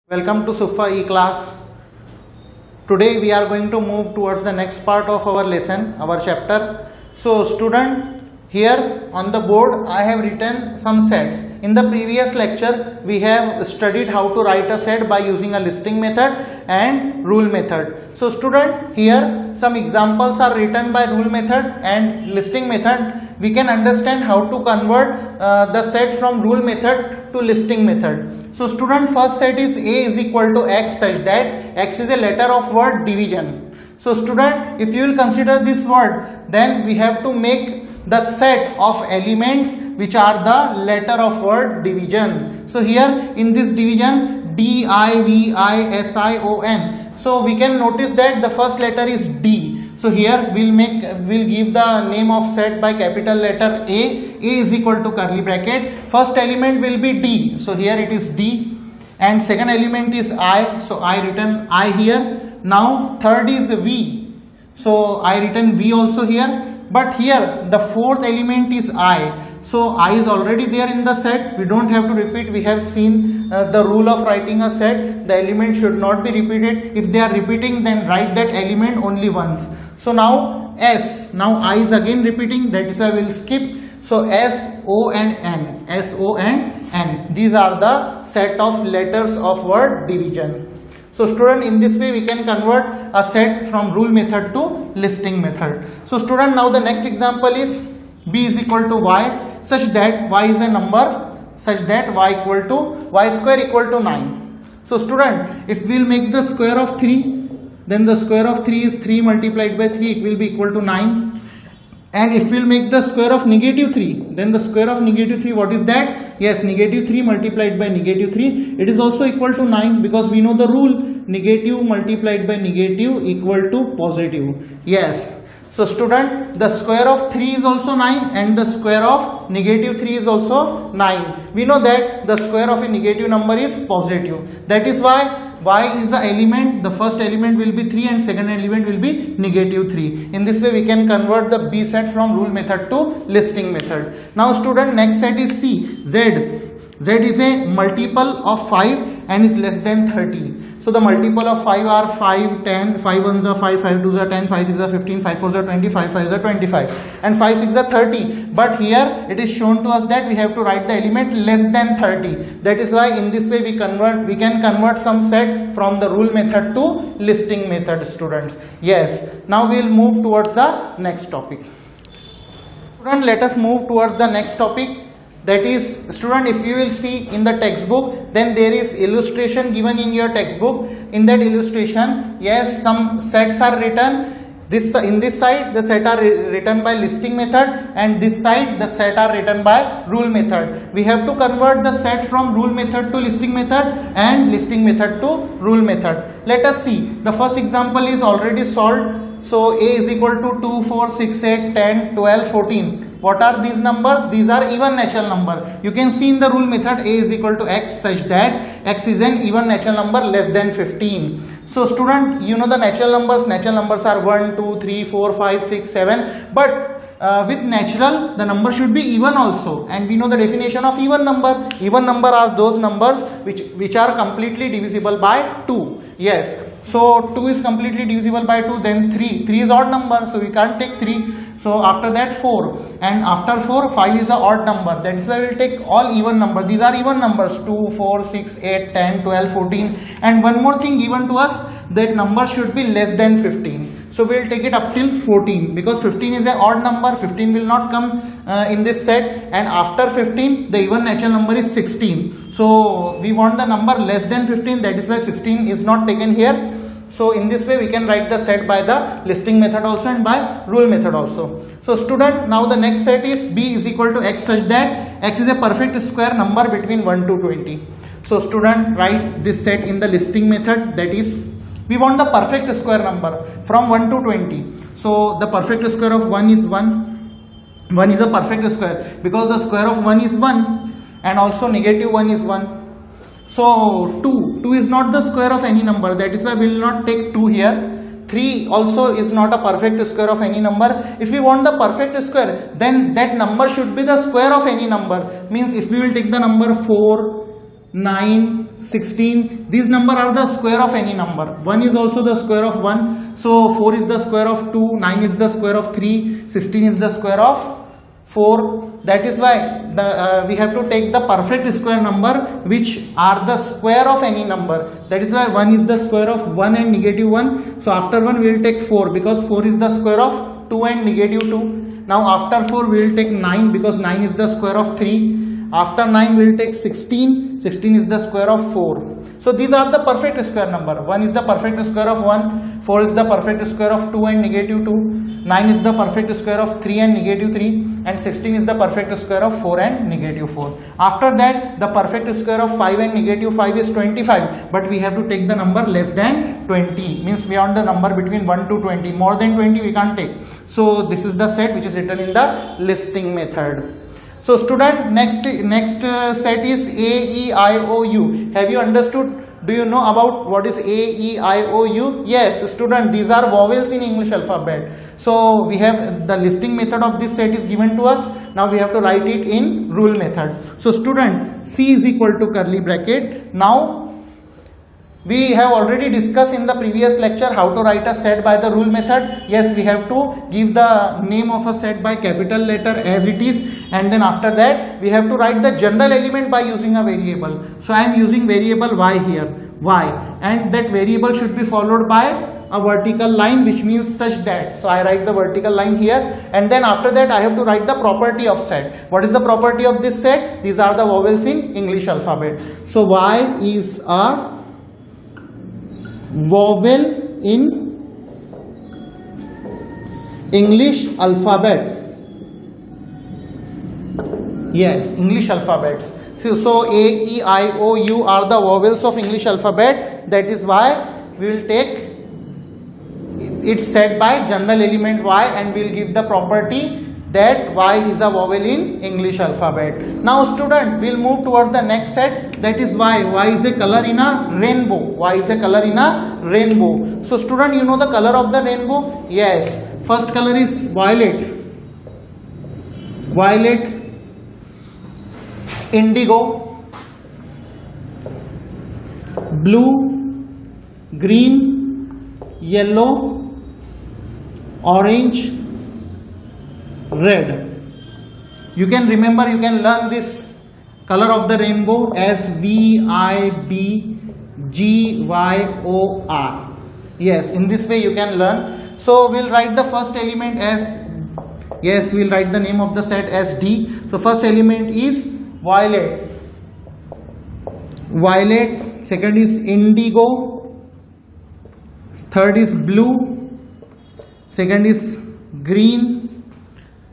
Welcome to Sufa E-class. Today we are going to move towards the next part of our lesson, our chapter. So student, here on the board I have written some sets. In the previous lecture we have studied how to write a set by using a listing method and rule method. So student, here some examples are written by rule method and listing method. We can understand how to convert the set from rule method to listing method. So student, first set is A is equal to X such that X is a letter of word division. So student, if you will consider this word, then we have to make the set of elements which are the letter of word division. So here in this division D-I-V-I-S-I-O-N. So we can notice that the first letter is D. So here we'll give the name of set by capital letter A. A is equal to curly bracket. First element will be D. So here it is D. And second element is I. So I written I here. Now third is V. So I written V also here. But here the fourth element is I. So I is already there in the set. We don't have to repeat. We have seen the rule of writing a set. The element should not be repeated. If they are repeating, then write that element only once. So now S. Now I is again repeating. That is why we will skip. So S, O and N. S, O and N. These are the set of letters of word division. So student, in this way we can convert a set from rule method to listing method. So student, now the next example is B is equal to Y such that Y is a number such that Y equal to Y square equal to 9. So student, if we will make the square of 3, then the square of 3 is 3 multiplied by 3, it will be equal to 9. And if we will make the square of negative 3, then the square of negative 3, what is that? Yes, negative 3 multiplied by negative 3, it is also equal to 9, because we know the rule, negative multiplied by negative equal to positive. Yes. So student, the square of 3 is also 9 and the square of negative 3 is also 9. We know that the square of a negative number is positive. That is why Y is the element, the first element will be 3 and second element will be negative 3. In this way we can convert the B set from rule method to listing method. Now student, next set is C, Z. Z is a multiple of 5 and is less than 30. So the multiple of 5 are 5, 10, 5 ones are 5, 5 twos are 10, 5 threes are 15, 5 fours are 20, 5 fives are 25 and 5 six are 30. But here it is shown to us that we have to write the element less than 30. That is why in this way we can convert some set from the rule method to listing method, students. Yes. Now we will move towards the next topic. Student, let us move towards the next topic. That is, student, if you will see in the textbook, then there is illustration given in your textbook. In that illustration, yes, some sets are written. In this side the set are written by listing method and this side the set are written by rule method. We have to convert the set from rule method to listing method and listing method to rule method. Let us see. The first example is already solved. So A is equal to 2, 4, 6, 8, 10, 12, 14. What are these numbers? These are even natural number. You can see in the rule method A is equal to X such that X is an even natural number less than 15. So student, you know the natural numbers are 1, 2, 3, 4, 5, 6, 7. But with natural, the number should be even also. And we know the definition of even number. Even number are those numbers which are completely divisible by 2. Yes. So 2 is completely divisible by 2, then 3. 3 is odd number, so we can't take 3. So after that 4, and after 4, 5 is an odd number. That is why we will take all even numbers. These are even numbers, 2, 4, 6, 8, 10, 12, 14. And one more thing given to us, that number should be less than 15. So we will take it up till 14, because 15 is an odd number. 15 will not come in this set, and after 15 the even natural number is 16. So we want the number less than 15, that is why 16 is not taken here. So in this way we can write the set by the listing method also and by rule method also. So student, now the next set is B is equal to X such that X is a perfect square number between 1 to 20. So student, write this set in the listing method. That is, we want the perfect square number from 1 to 20. So the perfect square of 1 is 1. 1 is a perfect square because the square of 1 is 1 and also negative 1 is 1. So 2 is not the square of any number. That is why we will not take 2 here. 3 also is not a perfect square of any number. If we want the perfect square, then that number should be the square of any number. Means if we will take the number 4, 9, 16. These number are the square of any number. 1 is also the square of 1. So 4 is the square of 2, 9 is the square of 3, 16 is the square of 4. That is why we have to take the perfect square number which are the square of any number. That is why 1 is the square of 1 and negative 1. So after 1 we will take 4 because 4 is the square of 2 and negative 2. Now after 4 we will take 9 because 9 is the square of 3. After 9 we will take 16. 16 is the square of 4. So these are the perfect square number. 1 is the perfect square of 1. 4 is the perfect square of 2 and negative 2. 9 is the perfect square of 3 and negative 3. And 16 is the perfect square of 4 and negative 4. After that the perfect square of 5 and negative 5 is 25. But we have to take the number less than 20. Means beyond the number between 1 to 20. More than 20 we can't take. So this is the set which is written in the listing method. So student, next set is A, E, I, O, U. Have you understood? Do you know about what is A, E, I, O, U? Yes, student, these are vowels in English alphabet. So we have the listing method of this set is given to us. Now we have to write it in rule method. So student, C is equal to curly bracket. Now we have already discussed in the previous lecture how to write a set by the rule method. Yes, we have to give the name of a set by capital letter as it is, and then after that we have to write the general element by using a variable. So I am using variable y here, y, and that variable should be followed by a vertical line, which means such that. So I write the vertical line here, and then after that I have to write the property of set. What is the property of this set? These are the vowels in English alphabet. So y is a vowel in English alphabet. Yes, English alphabets. So A, E, I, O, U are the vowels of English alphabet. That is why we will take its set by general element y, and we will give the property that y is a vowel in English alphabet. Now student, we will move towards the next set, that is y. Y is a color in a rainbow. Y is a color in a rainbow. So student, you know the color of the rainbow? Yes. First color is violet. Violet, indigo, blue, green, yellow, orange, red. You can remember, you can learn this color of the rainbow as VIBGYOR. Yes, in this way you can learn. So we'll write the first element as, yes, we'll write the name of the set as D. So first element is violet. Violet, second is indigo, third is blue, second is green,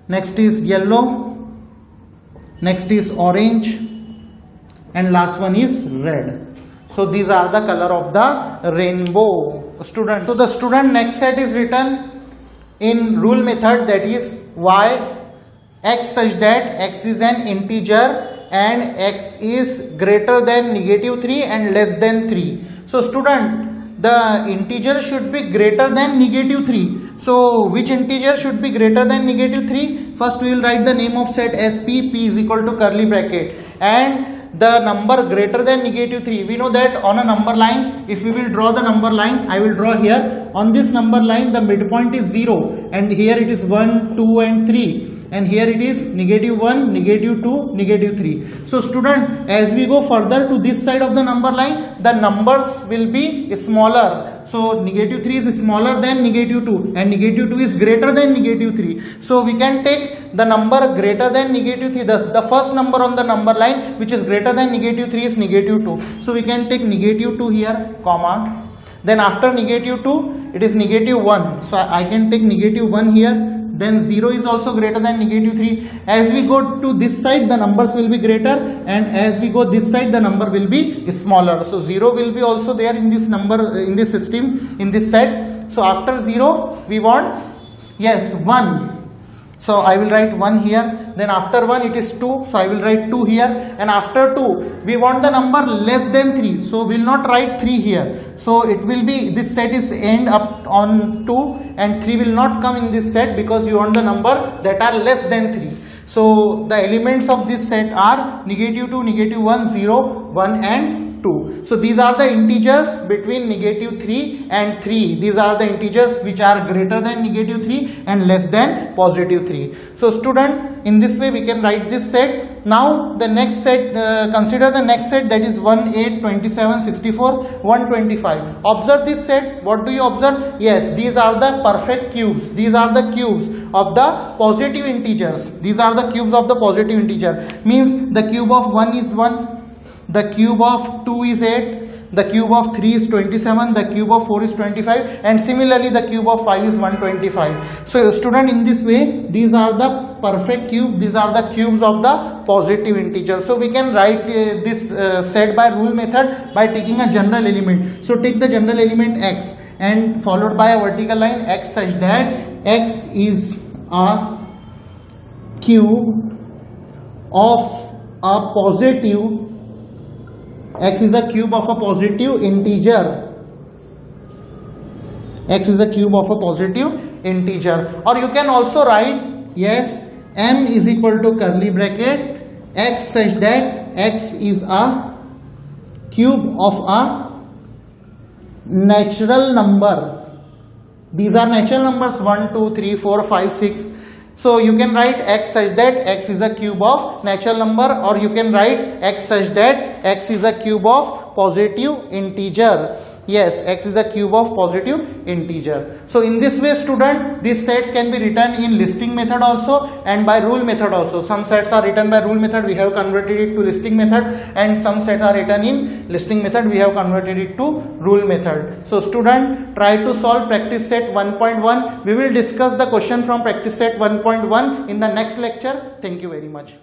next is yellow, next is orange, and last one is red. So these are the color of the rainbow, student. So the student next set is written in rule method, that is y x such that x is an integer and x is greater than -3 and less than 3. So student, the integer should be greater than -3. So which integer should be greater than -3? First we will write the name of set as p. P is equal to curly bracket, and the number greater than -3. We know that on a number line, if we will draw the number line, I will draw here. On this number line, the midpoint is 0, and here it is 1, 2 and 3. And here it is -1, -2, -3. So student, as we go further to this side of the number line, the numbers will be smaller. So -3 is smaller than -2, and -2 is greater than -3. So we can take the number greater than -3, the first number on the number line which is greater than -3 is -2. So we can take -2 here, comma. Then after -2, it is -1. So I can take -1 here. Then 0 is also greater than -3. As we go to this side, the numbers will be greater, and as we go this side, the number will be smaller. So 0 will be also there in this number, in this system, in this set. So after 0, we want, yes, 1. So I will write 1 here. Then after 1 it is 2. So I will write 2 here. And after 2 we want the number less than 3. So we will not write 3 here. So it will be, this set is end up on 2, and 3 will not come in this set because you want the number that are less than 3. So the elements of this set are -2, -1, 0, 1 and 2. So these are the integers between negative 3 and 3. These are the integers which are greater than negative 3 and less than positive 3. So student, in this way we can write this set. Now the next set, consider the next set, that is 1, 8, 27, 64, 125. Observe this set. What do you observe? Yes, these are the perfect cubes. These are the cubes of the positive integers. These are the cubes of the positive integer. Means the cube of 1 is 1, the cube of 2 is 8, the cube of 3 is 27, the cube of 4 is 25, and similarly the cube of 5 is 125. So student, in this way these are the perfect cube, these are the cubes of the positive integer. So we can write this set by rule method by taking a general element. So take the general element x and followed by a vertical line x such that x is a cube of a positive, x is a cube of a positive integer. X is a cube of a positive integer. Or you can also write, yes, m is equal to curly bracket x such that x is a cube of a natural number. These are natural numbers 1, 2, 3, 4, 5, 6. So you can write x such that x is a cube of natural number, or you can write x such that x is a cube of positive integer. Yes, x is a cube of positive integer. So in this way student, these sets can be written in listing method also and by rule method also. Some sets are written by rule method, we have converted it to listing method, and some sets are written in listing method, we have converted it to rule method. So student, try to solve practice set 1.1. We will discuss the question from practice set 1.1 in the next lecture. Thank you very much.